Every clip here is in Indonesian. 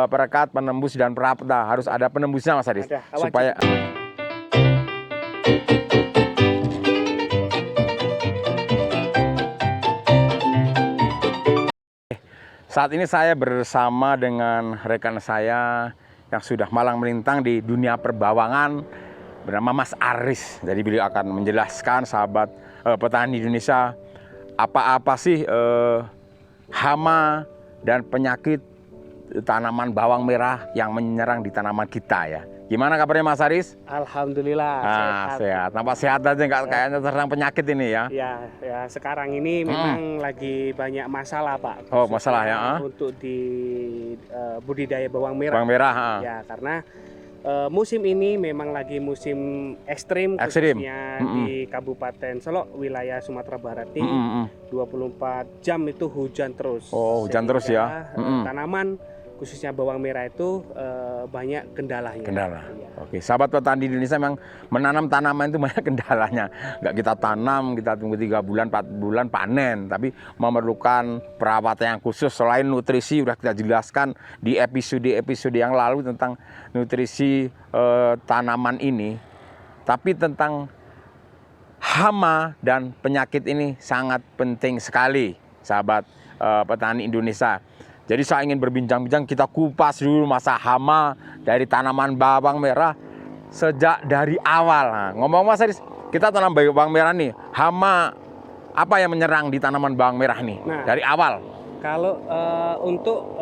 perekat, penembus dan perapta. Harus ada penembusnya Mas Haris. Ada, Supaya saat ini saya bersama dengan rekan saya yang sudah malang melintang di dunia perbawangan bernama Mas Aris. Jadi beliau akan menjelaskan sahabat petani Indonesia apa-apa sih hama dan penyakit tanaman bawang merah yang menyerang di tanaman kita ya. Gimana kabarnya Mas Aris? Alhamdulillah Sehat. Nampak sehat aja, nggak kayaknya terserang penyakit ini ya. Ya, sekarang ini memang lagi banyak masalah Pak. Oh, masalah ya. Untuk di budidaya bawang merah. Bawang merah. Ya, karena musim ini memang lagi musim ekstrim. Khususnya di Kabupaten Solok, wilayah Sumatera Barat ini 24 jam itu hujan terus. Oh, hujan terus ya. Tanaman khususnya bawang merah itu banyak kendalanya. Ya. Oke, sahabat petani Indonesia memang menanam tanaman itu banyak kendalanya. Nggak kita tanam, kita tunggu 3 bulan, 4 bulan panen. Tapi memerlukan perawatan yang khusus. Selain nutrisi, udah kita jelaskan di episode yang lalu tentang nutrisi tanaman ini. Tapi tentang hama dan penyakit ini sangat penting sekali, sahabat petani Indonesia. Jadi saya ingin berbincang-bincang, kita kupas dulu masa hama dari tanaman bawang merah sejak dari awal. Nah, ngomong Mas Aris, kita tanam bawang merah nih, hama apa yang menyerang di tanaman bawang merah nih dari awal? Kalau untuk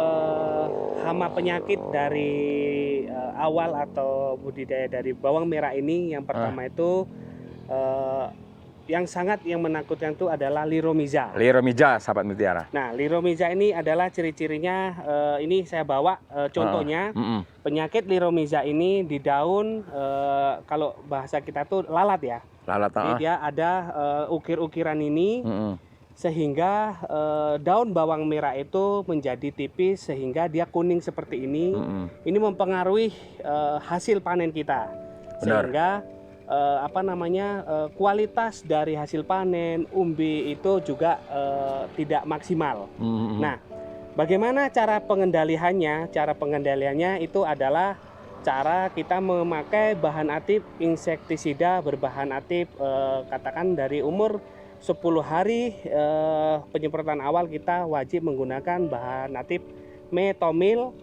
hama penyakit dari awal atau budidaya dari bawang merah ini, yang pertama itu yang menakutkan itu adalah Liromiza. Liromiza, sahabat mutiara. Nah, Liromiza ini adalah ciri-cirinya, ini saya bawa contohnya. Penyakit Liromiza ini di daun, kalau bahasa kita tuh lalat ya. Lalat. Jadi dia ada ukir-ukiran ini, sehingga daun bawang merah itu menjadi tipis sehingga dia kuning seperti ini. Ini mempengaruhi hasil panen kita. Benar. Sehingga kualitas dari hasil panen umbi itu juga tidak maksimal. Nah, bagaimana cara pengendaliannya? Cara pengendaliannya itu adalah cara kita memakai bahan aktif insektisida berbahan aktif, katakan dari umur 10 hari penyemprotan awal kita wajib menggunakan bahan aktif metomil,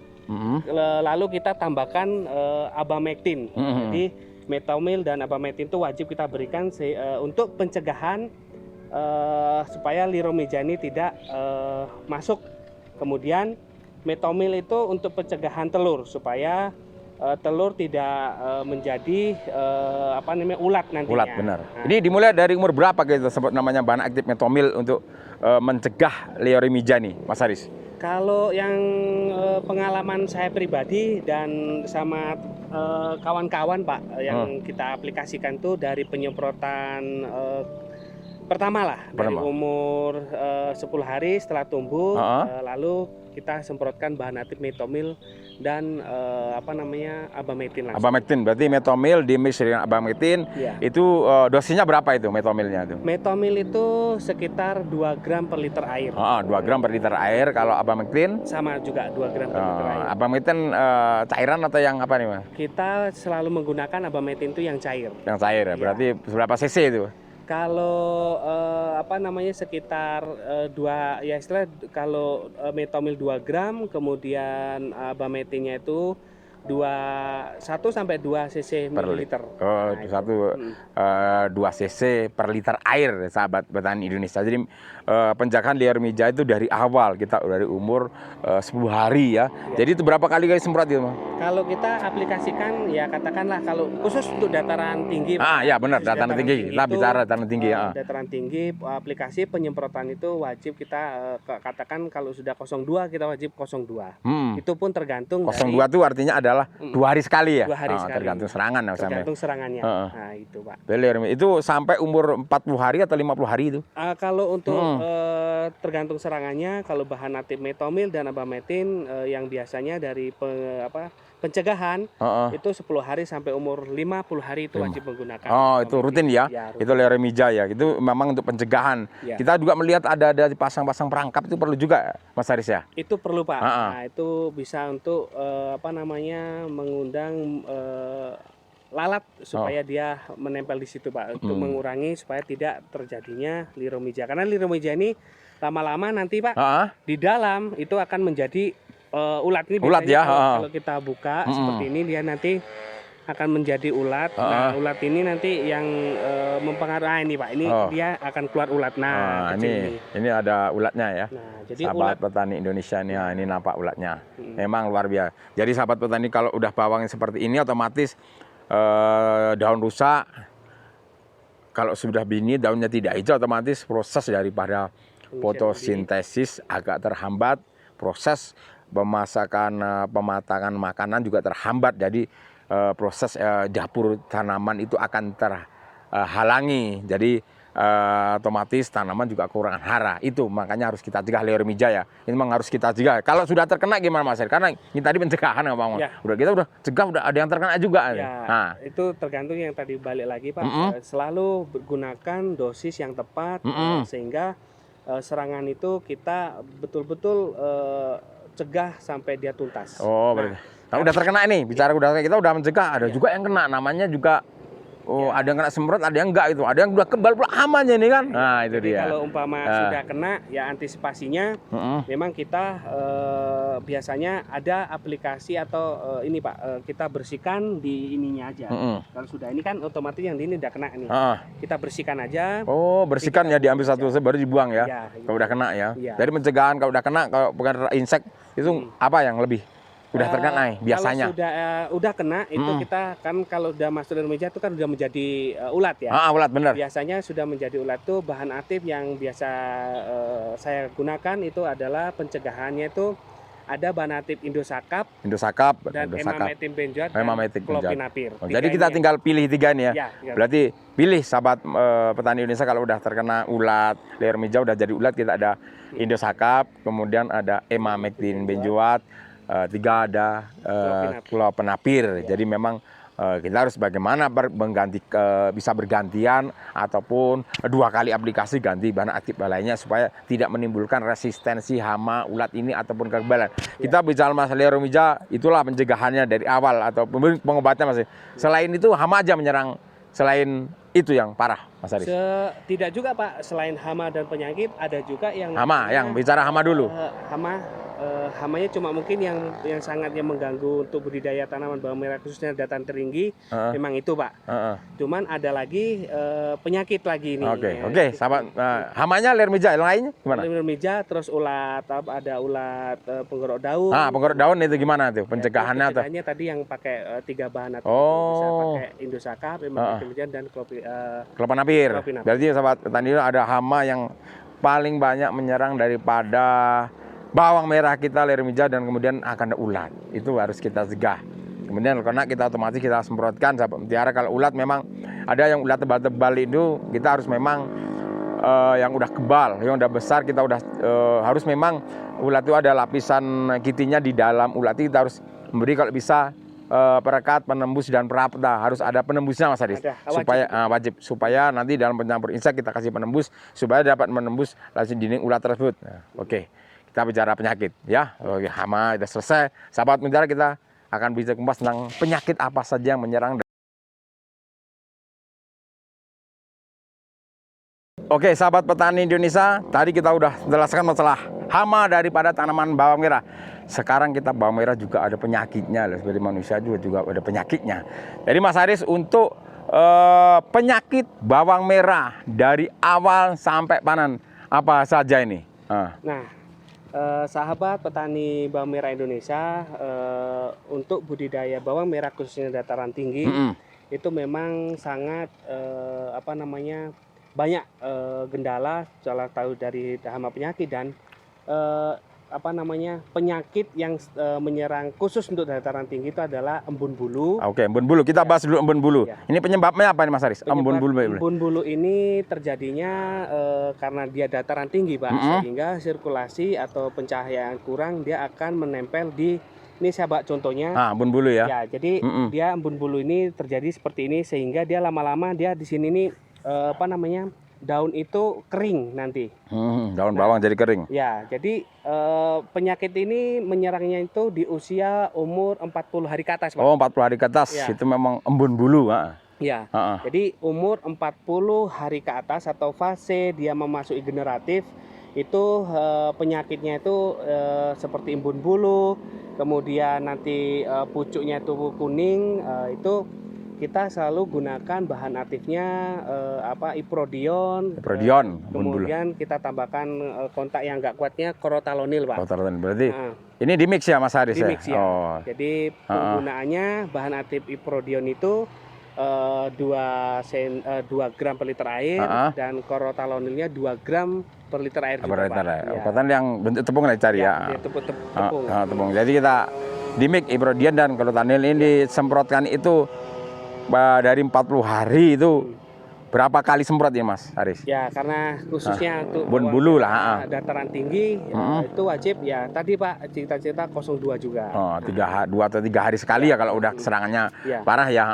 lalu kita tambahkan abamectin. Jadi metomil dan abamectin itu wajib kita berikan untuk pencegahan supaya Liromiza ini tidak masuk. Kemudian metomil itu untuk pencegahan telur supaya telur tidak menjadi ulat nantinya. Ulat, benar. Nah, ini dimulai dari umur berapa kita sebut namanya bahan aktif metomil untuk mencegah Liromiza nih, Mas Haris? Kalau yang pengalaman saya pribadi dan sama kawan-kawan Pak yang kita aplikasikan tuh dari penyemprotan pertama lah, dari umur 10 hari setelah tumbuh, lalu kita semprotkan bahan aktif metomil dan abamectin langsung. Abamectin berarti metomil dimix dengan abamectin. Itu dosisnya berapa itu metomilnya itu? Metomil itu sekitar 2 gram per liter air. 2 gram per liter air. Kalau abamectin? Sama juga 2 gram per liter air. Abamectin cairan atau yang apa nih Mas? Kita selalu menggunakan abamectin itu yang cair. Yang cair ya. Berarti berapa cc itu? Kalau sekitar 2 ya, istilah kalau metomil 2 gram, kemudian abamectinnya itu 1 sampai 2 cc per liter. 2 cc per liter air, sahabat petani Indonesia. Jadi penjagaan Liromiza itu dari awal, kita dari umur 10 hari ya. Jadi itu berapa kali semprot itu, Mas? Kalau kita aplikasikan ya katakanlah kalau khusus untuk dataran tinggi. Ya benar, dataran tinggi. Kita bicara dataran tinggi ya. Dataran tinggi, aplikasi penyemprotan itu wajib kita katakan kalau sudah 02 kita wajib 02. Itu pun tergantung 02 itu artinya adalah 2 hari sekali ya. 2 hari sekali. Tergantung serangan ya. Tergantung serangannya. Nah, itu Pak. Itu sampai umur 40 hari atau 50 hari itu? Kalau untuk tergantung serangannya, kalau bahan aktif metomil dan abamectin yang biasanya dari pencegahan Heeh. itu 10 hari sampai umur 50 hari itu wajib menggunakan. Oh, itu rutin ya? Ya, Itu leremija ya. Itu memang untuk pencegahan. Ya. Kita juga melihat ada pasang-pasang perangkap itu perlu juga, Mas Haris ya? Itu perlu Pak. Ha-ha. Nah, itu bisa untuk mengundang lalat supaya dia menempel di situ Pak, untuk mengurangi supaya tidak terjadinya liromija. Karena liromija ini lama-lama nanti Pak Heeh. di dalam itu akan menjadi ulat ini Ulat biasanya ya, kalau kita buka seperti ini dia nanti akan menjadi ulat. Nah, ulat ini nanti yang mempengaruhi ini Pak. Ini dia akan keluar ulat. Nah, kecil ini ada ulatnya ya. Nah, jadi Sahabat petani Indonesia nih, ini nampak ulatnya. Memang luar biasa. Jadi sahabat petani kalau udah bawang seperti ini otomatis daun rusak. Kalau sudah bini daunnya tidak hijau otomatis proses daripada fotosintesis agak terhambat, proses pematangan makanan juga terhambat. Jadi proses dapur tanaman itu akan terhalangi. Jadi otomatis tanaman juga kekurangan hara. Itu makanya harus kita cegah leremija ya. Ini memang harus kita cegah. Kalau sudah terkena gimana Mas Heri? Karena ini tadi pencegahan ya Bang. Ya. Kita udah cegah, udah ada yang terkena juga. Ya, Nah, itu tergantung yang tadi balik lagi Pak. Selalu gunakan dosis yang tepat sehingga serangan itu kita betul-betul cegah sampai dia tuntas. oh, berarti. Nah, udah terkena ini, bicara udah kita udah mencegah, ada juga yang kena, namanya juga ada yang kena semprot, ada yang enggak itu, ada yang udah kebal pula hamanya nih kan. Nah, itu Jadi dia. kalau umpama sudah kena, ya antisipasinya memang kita biasanya ada aplikasi atau ini Pak, kita bersihkan di ininya aja. Kalau sudah ini kan otomatis yang di ini udah kena nih. Kita bersihkan aja. Oh, bersihkan ya, diambil satu baru dibuang ya. Ya, Kalau udah kena ya. Iya. Jadi pencegahan kalau udah kena, kalau bukan insek itu apa yang lebih udah terkena biasanya? Kalau udah kena itu kita kan kalau udah masuk dalam meja itu kan udah menjadi ulat ya. Ulat bener. Biasanya sudah menjadi ulat tuh bahan aktif yang biasa saya gunakan itu adalah pencegahannya itu ada bahan aktif Indosakap dan emametin benzoat dan klopinapir. Jadi kita tinggal pilih tiga nih ya. Ya. Berarti pilih sahabat petani Indonesia kalau udah terkena ulat, leremija udah jadi ulat, kita ada Indosakap, kemudian ada emametin benzoat, 3 ada klopinapir. Jadi memang kita harus bagaimana bisa bergantian ataupun 2 kali aplikasi ganti bahan aktif lainnya supaya tidak menimbulkan resistensi hama ulat ini ataupun kekebalan. Kita bicara masalah leremija, itulah pencegahannya dari awal atau pengobatannya masih. Selain itu hama aja menyerang, selain itu yang parah Mas Haris. Tidak juga Pak, selain hama dan penyakit ada juga yang yang bicara hama dulu. Hamanya cuma mungkin yang sangat mengganggu untuk budidaya tanaman bawang merah khususnya dataran tinggi, memang itu Pak. Cuman ada lagi penyakit lagi ini. Oke, sahabat, hamanya leremija, yang lainnya gimana? Leremija, terus ulat, ada ulat penggorok daun. Penggorok daun itu gimana tuh pencegahannya? Pencegahannya tadi yang pakai 3 bahan atau bisa pakai Indosakap, emametin dan klopinapir. Berarti sahabat petani ada hama yang paling banyak menyerang daripada bawang merah kita, leremija, dan kemudian akan ada ulat. Itu harus kita cegah. Kemudian karena kita otomatis kita semprotkan sahabat mutiara. Kalau ulat memang ada yang ulat tebal-tebal itu kita harus memang yang udah kebal, yang udah besar kita udah harus memang ulat itu ada lapisan kitinya di dalam ulat itu kita harus memberi kalau bisa perekat, penembus dan perapta. Harus ada penembusnya Mas Haris. Supaya wajib supaya nanti dalam pencampur insek kita kasih penembus supaya dapat menembus langsung dinding ulat tersebut. Oke. Kita bicara penyakit ya. Oke, hama sudah selesai. Sahabat mutiara, kita akan bisa kupas tentang penyakit apa saja yang menyerang. Oke, sahabat petani Indonesia, tadi kita udah jelaskan masalah hama daripada tanaman bawang merah. Sekarang kita bawang merah juga ada penyakitnya, seperti manusia juga ada penyakitnya. Jadi Mas Haris, untuk penyakit bawang merah dari awal sampai panen apa saja ini? Sahabat petani bawang merah Indonesia, untuk budidaya bawang merah khususnya dataran tinggi itu memang sangat banyak gendala, salah tahu dari hama penyakit dan penyakit yang menyerang khusus untuk dataran tinggi itu adalah embun bulu. Oke, embun bulu. Kita bahas dulu embun bulu. Ya. Ini penyebabnya apa nih Mas Haris? Embun bulu ini terjadinya karena dia dataran tinggi Pak, sehingga sirkulasi atau pencahayaan kurang dia akan menempel di Ini saya bawa contohnya. embun bulu ya. Ya, jadi dia embun bulu ini terjadi seperti ini sehingga dia lama-lama dia di sini nih apa namanya? Daun itu kering nanti. Daun bawang jadi kering. Ya, jadi penyakit ini menyerangnya itu di usia umur 40 hari ke atas, Pak. Oh, 40 hari ke atas. Ya. Itu memang embun bulu, Ya. Jadi umur 40 hari ke atas atau fase dia memasuki generatif itu penyakitnya itu seperti embun bulu, kemudian nanti pucuknya itu kuning, itu kita selalu gunakan bahan aktifnya iprodion. Iprodion, embun bulu. Kemudian kita tambahkan kontak yang enggak kuatnya corotalonil, Pak. Corotalonil berarti ini di mix ya Mas Haris Di mix ya. Oh. Jadi penggunaannya bahan aktif iprodion itu 2 gram per liter air dan corotalonilnya 2 gram per liter air juga, Pak. Ya. Ukuran yang bentuk tepung lah dicari ya. Tepung. Tepung. Jadi kita di mix iprodion dan corotalonil ini disemprotkan itu dari 40 hari itu berapa kali semprot ya Mas Haris? Ya, karena khususnya untuk embun bulu lah. Dataran tinggi itu wajib ya. Tadi Pak cerita-cerita 02 juga. 2 atau 3 hari sekali ya kalau udah serangannya parah ya.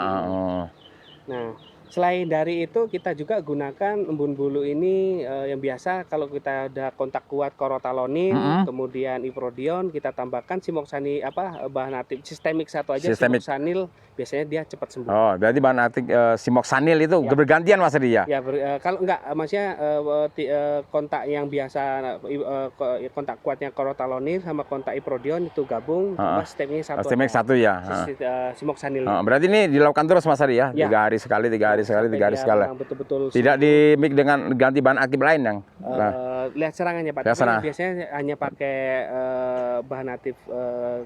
Nah, selain dari itu kita juga gunakan embun bulu ini yang biasa kalau kita ada kontak kuat corotalonil, kemudian iprodion, kita tambahkan simoksanil bahan aktif sistemik satu aja, simoksanil, biasanya dia cepat sembuh. Oh, berarti bahan aktif simoksanil itu bergantian Mas Adi ya? Ya, kalau enggak maksudnya kontak yang biasa kontak kuatnya corotalonil sama kontak iprodion itu gabung, sistemik satu. Sistemik satu ya. Simoksanil. Berarti ini dilakukan terus Mas Adi ya? 3 hari sekali, 3 hari sekali, 3 hari sekali. Betul-betul. Tidak di mix dengan ganti bahan aktif lain yang. Lihat serangannya Pak. Biasanya hanya pakai bahan aktif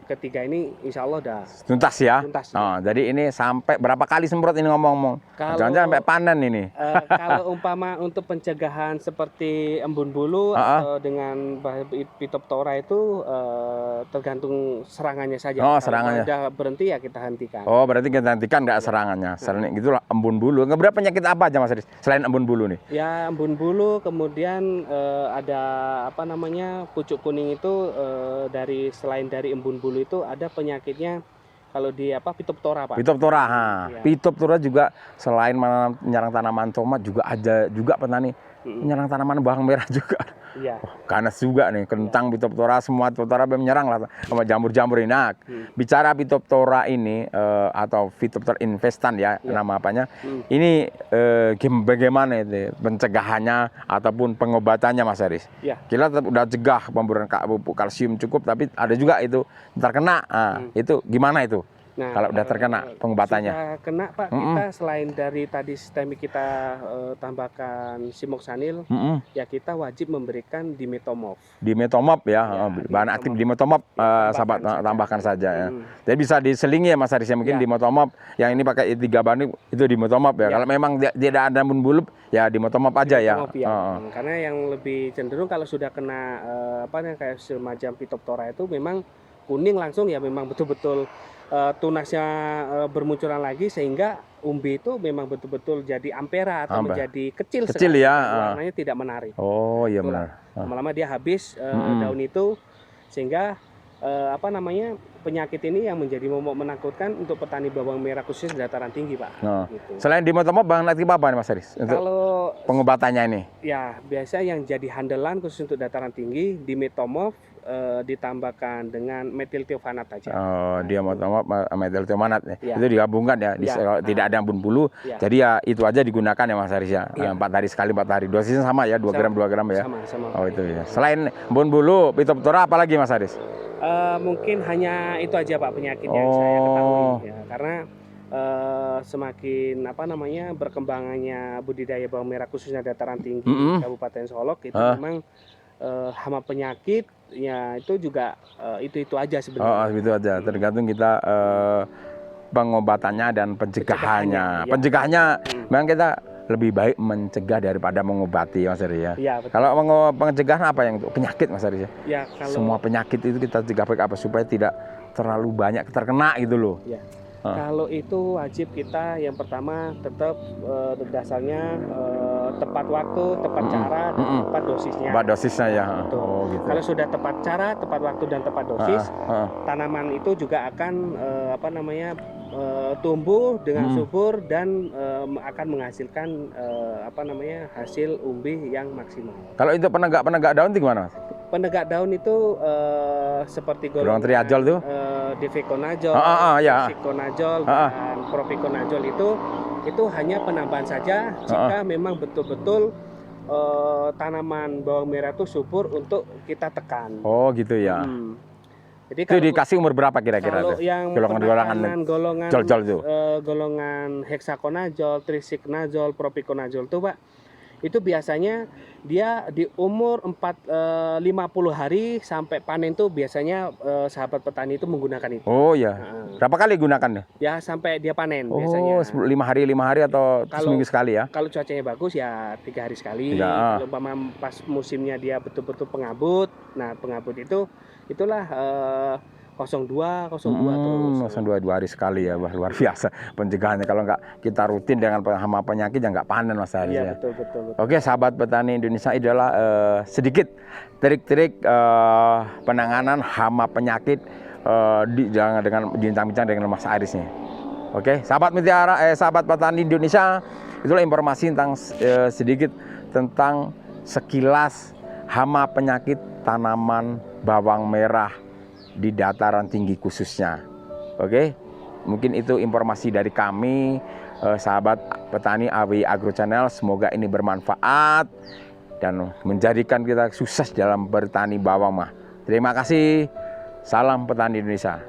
ketiga ini, insya Allah udah tuntas ya. Tuntas. Jadi ini sampai berapa kali semprot ini ngomong-ngomong? Jangan-jangan sampai panen ini. Kalau umpama untuk pencegahan seperti embun bulu atau dengan Phytophthora itu tergantung serangannya saja. Serangannya. Kalau udah berhenti ya kita hentikan. Oh, berarti kita hentikan nggak serangannya. Selain gitulah embun bulu. Berapa penyakit apa aja Mas Adi selain embun bulu nih? Ya, embun bulu, kemudian ada pucuk kuning itu selain dari embun bulu itu ada penyakitnya. Kalau di Phytophthora, Pak. Phytophthora, Phytophthora juga selain menyerang tanaman tomat juga ada juga petani menyerang tanaman bawang merah juga. Iya. Ganas juga nih, kentang Phytophthora, semua Phytophthora menyerang lah sama jamur-jamur ini. Nah, bicara Phytophthora ini atau Phytophthora infestan ya nama apanya. Ini bagaimana itu pencegahannya ataupun pengobatannya Mas Haris? Ya. Kita tetap udah cegah pemberian pupuk kalsium cukup, tapi ada juga itu terkena. Itu gimana itu? Nah, kalau udah terkena pengobatannya. Sudah kena Pak, kita selain dari tadi sistemik kita tambahkan simoksanil, ya kita wajib memberikan dimetomorf. Dimetomorf ya, bahan aktif dimetomorf sahabat tambahkan saja ya. Jadi bisa diselingi ya Mas Haris ya, mungkin dimetomorf yang ini pakai 3 bahan itu dimetomorf ya. Kalau memang tidak ada embun bulu ya dimetomorf aja ya. Karena yang lebih cenderung kalau sudah kena kayak semacam Phytophthora itu memang kuning langsung ya, memang betul-betul tunasnya bermunculan lagi sehingga umbi itu memang betul-betul jadi ampera atau menjadi kecil sekali, ya. warnanya tidak menarik. Oh iya benar. Lama-lama dia habis daun itu sehingga penyakit ini yang menjadi momok menakutkan untuk petani bawang merah khusus dataran tinggi Pak. Gitu. Selain dimetomorf bahan aktif apa nih Mas Haris untuk kalau pengobatannya ini? Ya biasa yang jadi handalan khusus untuk dataran tinggi dimetomorf ditambahkan dengan metilthiofanat aja. Dimetomorf metilthiofanat itu digabungkan ya. Tidak ada embun bulu. Jadi ya itu aja digunakan ya Mas Haris ya. 4 hari sekali 4 hari. Dosisnya sama ya 2 gram ya. Sama. Oh itu ya. Selain embun bulu, Phytophthora apa lagi Mas Haris? Mungkin hanya itu aja Pak penyakit yang saya ketahui ya, karena semakin berkembangannya budidaya bawang merah khususnya dataran tinggi Kabupaten Solok itu memang hama penyakit ya itu juga itu aja sebenarnya. Itu aja tergantung kita pengobatannya dan pencegahannya. Pencegahannya memang kita lebih baik mencegah daripada mengobati Mas Haris ya. Ya kalau pencegahan apa yang untuk penyakit Mas Haris ya? Kalau semua penyakit itu kita cegah pakai apa supaya tidak terlalu banyak terkena gitu loh. Ya. Kalau itu wajib kita yang pertama tetap dasarnya tepat waktu, tepat cara, dan tepat dosisnya. Tepat dosisnya ya. Betul. Oh, gitu. Kalau sudah tepat cara, tepat waktu dan tepat dosis, tanaman itu juga akan tumbuh dengan subur dan akan menghasilkan hasil umbi yang maksimal. Kalau itu penegak daun itu gimana? Penegak daun itu seperti golongan triazol tuh, difeconazole, ya. fluconazole, dan propiconazole itu hanya penambahan saja jika memang betul-betul tanaman bawang merah itu subur untuk kita tekan. Oh gitu ya. Jadi itu dikasih umur berapa kira-kira? Kalau yang golongan hexaconazole, tricycnazole, propiconazole itu Pak, itu biasanya dia di umur 50 hari sampai panen tuh biasanya sahabat petani itu menggunakan itu. Oh ya. Berapa kali gunakannya? Ya sampai dia panen biasanya. 5 hari atau seminggu sekali ya? Kalau cuacanya bagus ya 3 hari sekali. Kalau pas musimnya dia betul-betul pengabut, nah pengabut itulah 02 terus. 02 2 hari sekali ya, wah luar biasa pencegahannya. Kalau nggak kita rutin dengan hama penyakit ya nggak panen Mas Haris. Iya, betul. Oke, sahabat petani Indonesia, adalah sedikit trik-trik penanganan hama penyakit dengan bincang-bincang dengan Mas Haris nih. Oke, sahabat sahabat petani Indonesia, itulah informasi tentang sedikit tentang sekilas hama penyakit tanaman bawang merah di dataran tinggi khususnya. Oke, mungkin itu informasi dari kami, sahabat petani AWI Agro Channel. Semoga ini bermanfaat dan menjadikan kita sukses dalam bertani bawang mah. Terima kasih. Salam petani Indonesia.